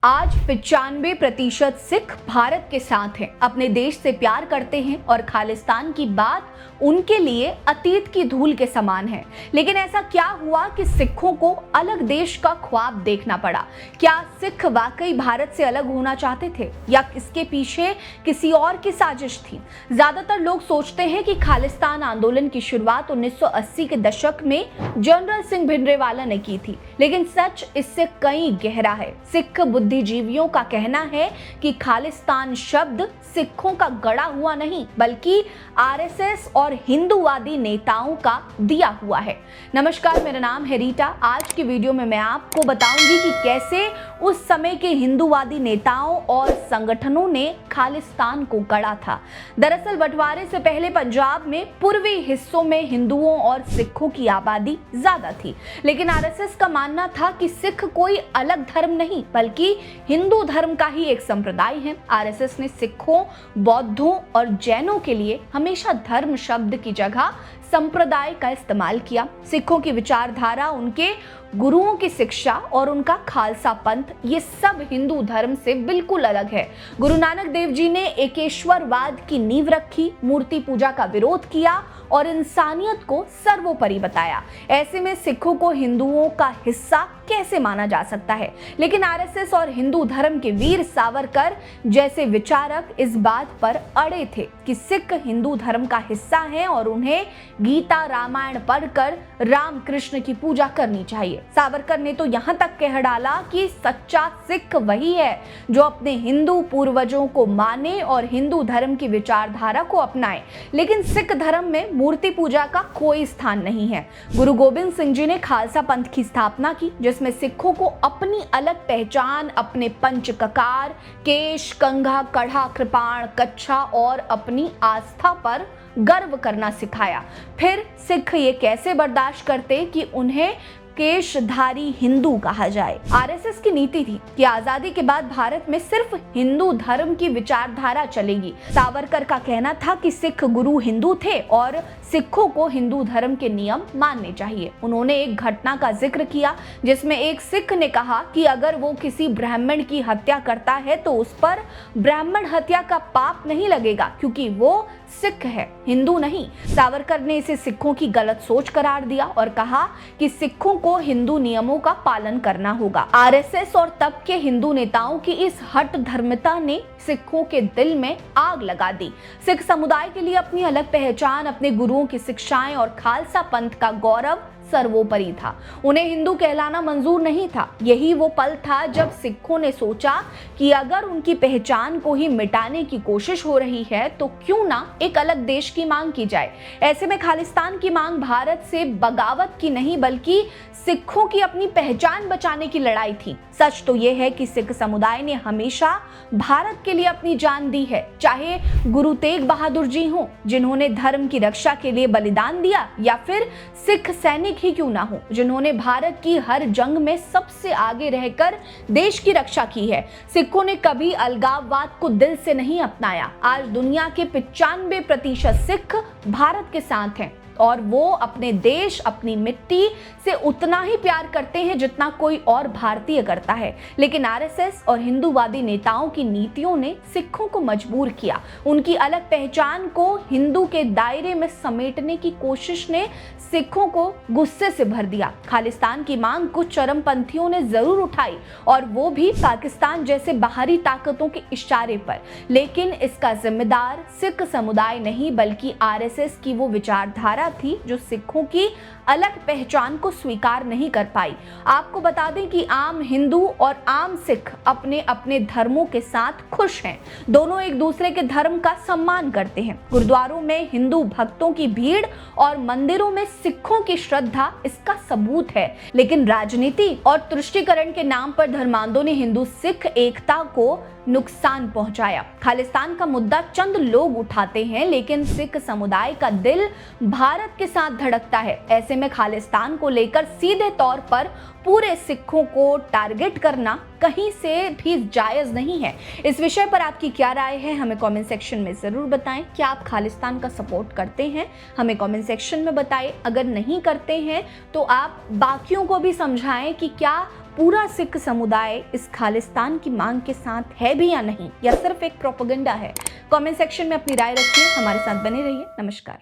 आज 95% सिख भारत के साथ हैं, अपने देश से प्यार करते हैं और खालिस्तान की बात उनके लिए अतीत की धूल के समान है। लेकिन ऐसा क्या हुआ कि सिखों को अलग देश का ख्वाब देखना पड़ा? क्या सिख वाकई भारत से अलग होना चाहते थे या इसके पीछे किसी और की साजिश थी? ज्यादातर लोग सोचते हैं कि खालिस्तान आंदोलन की शुरुआत 1980 के दशक में जनरल सिंह भिंडरावाला ने की थी, लेकिन सच इससे कहीं गहरा है। सिख बुद्धिजीवियों का कहना है कि खालिस्तान शब्द सिखों का गढ़ा हुआ नहीं बल्कि आरएसएस और हिंदूवादी नेताओं का दिया हुआ है। नमस्कार, मेरा नाम है रीटा। आज की वीडियो में मैं आपको बताऊंगी कि कैसे उस समय के हिंदूवादी नेताओं और संगठनों ने खालिस्तान को गढ़ा था। दरअसल बंटवारे से पहले पंजाब में पूर्वी हिस्सों में हिंदुओं और सिखों की आबादी ज्यादा थी, लेकिन आरएसएस का मानना था कि सिख कोई अलग धर्म नहीं बल्कि हिंदू धर्म का ही एक संप्रदाय है। आरएसएस ने सिखों, बौद्धों और जैनों के लिए हमेशा धर्म शब्द की जगह संप्रदाय का इस्तेमाल किया। सिखों की विचारधारा, उनके गुरुओं की शिक्षा और उनका खालसा पंथ, ये सब हिंदू धर्म से बिल्कुल अलग है। गुरु नानक देव जी ने एकेश्वरवाद की नींव रखी, मूर्ति पूजा का विरोध किया और इंसानियत को सर्वोपरि बताया। ऐसे में सिखों को हिंदुओं का हिस्सा कैसे माना जा सकता है? लेकिन आरएसएस और हिंदू धर्म के वीर सावरकर जैसे विचारक इस बात पर अड़े थे कि सिख हिंदू धर्म का हिस्सा हैं और उन्हें गीता रामायण पढ़कर राम कृष्ण की पूजा करनी चाहिए। सावरकर ने तो यहाँ तक कह डाला कि सच्चा सिख वही है जो अपने हिंदू पूर्वजों को माने और हिंदू धर्म की विचारधारा को अपनाए, लेकिन सिख धर्म में मूर्ति पूजा का कोई स्थान नहीं है। गुरु गोबिंद सिंह जी ने खालसा पंथ की स्थापना की, जिसमें सिखों को अपनी अलग पहचान, अपने पंच ककार, केश, कंघा, कढ़ा, कृपाण, कच्छा और अपनी आस्था पर गर्व करना सिखाया। फिर सिख ये कैसे बर्दाश्त करते कि उन्हें केशधारी हिंदू कहा जाए? आरएसएस की नीति थी कि आजादी के बाद भारत में सिर्फ हिंदू धर्म की विचारधारा चलेगी। सावरकर का कहना था कि सिख गुरु हिंदू थे और सिखों को हिंदू धर्म के नियम मानने चाहिए। उन्होंने एक घटना का जिक्र किया जिसमें एक सिख ने कहा कि अगर वो किसी ब्राह्मण की हत्या करता है तो उस पर ब्राह्मण हत्या का पाप नहीं लगेगा क्योंकि वो सिख है, हिंदू नहीं। सावरकर ने इसे सिखों की गलत सोच करार दिया और कहा कि सिखों को हिंदू नियमों का पालन करना होगा। आरएसएस और तब के हिंदू नेताओं की इस हट धर्मिता ने सिखों के दिल में आग लगा दी। सिख समुदाय के लिए अपनी अलग पहचान, अपने गुरुओं की शिक्षाएं और खालसा पंथ का गौरव सर्वोपरि था। उन्हें हिंदू कहलाना मंजूर नहीं था। यही वो पल था जब सिखों ने सोचा कि अगर उनकी पहचान को ही मिटाने की कोशिश हो रही है तो क्यों ना एक अलग देश की मांग की जाए। ऐसे में खालिस्तान की मांग भारत से बगावत की नहीं बल्कि सिखों की अपनी पहचान बचाने की लड़ाई थी। सच तो यह है कि सिख समुदाय ने हमेशा भारत के लिए अपनी जान दी है, चाहे गुरु तेग बहादुर जी हों जिन्होंने धर्म की रक्षा के लिए बलिदान दिया, या फिर सिख सैनिक ही क्यों ना हो जिन्होंने भारत की हर जंग में सबसे आगे रहकर देश की रक्षा की है। सिखों ने कभी अलगाववाद को दिल से नहीं अपनाया। आज दुनिया के 95% सिख भारत के साथ हैं और वो अपने देश, अपनी मिट्टी से उतना ही प्यार करते हैं जितना कोई और भारतीय करता है। लेकिन आरएसएस और हिंदूवादी नेताओं की नीतियों ने सिखों को मजबूर किया। उनकी अलग पहचान को हिंदू के दायरे में समेटने की कोशिश ने सिखों को गुस्से से भर दिया। खालिस्तान की मांग कुछ चरमपंथियों ने जरूर उठाई और वो भी पाकिस्तान जैसे बाहरी ताकतों के इशारे पर, लेकिन इसका जिम्मेदार सिख समुदाय नहीं बल्कि आरएसएस की वो विचारधारा थी जो सिखों की अलग पहचान को स्वीकार नहीं कर पाई। आपको बता दें कि आम हिंदू और आम सिख अपने अपने धर्मों के साथ खुश हैं। दोनों एक दूसरे के धर्म का सम्मान करते हैं। गुरुद्वारों में हिंदू भक्तों की भीड़ और मंदिरों में सिखों की श्रद्धा इसका सबूत है। लेकिन राजनीति और तुष्टीकरण के नाम पर धर्मांधों ने हिंदू सिख एकता को नुकसान पहुंचाया। खालिस्तान का मुद्दा चंद लोग उठाते हैं, लेकिन सिख समुदाय का दिल भारत के साथ धड़कता है। ऐसे में खालिस्तान को लेकर सीधे तौर पर पूरे सिखों को टारगेट करना कहीं से भी जायज नहीं है। इस विषय पर आपकी क्या राय है, हमें कमेंट सेक्शन में जरूर बताएं। क्या आप खालिस्तान का सपोर्ट करते हैं, हमें कमेंट सेक्शन में बताएं। अगर नहीं करते हैं तो आप बाकियों को भी समझाएं कि क्या पूरा सिख समुदाय इस खालिस्तान की मांग के साथ है भी या नहीं, या सिर्फ एक प्रोपेगेंडा है? कमेंट सेक्शन में अपनी राय रखिए, हमारे साथ बने रहिए। नमस्कार।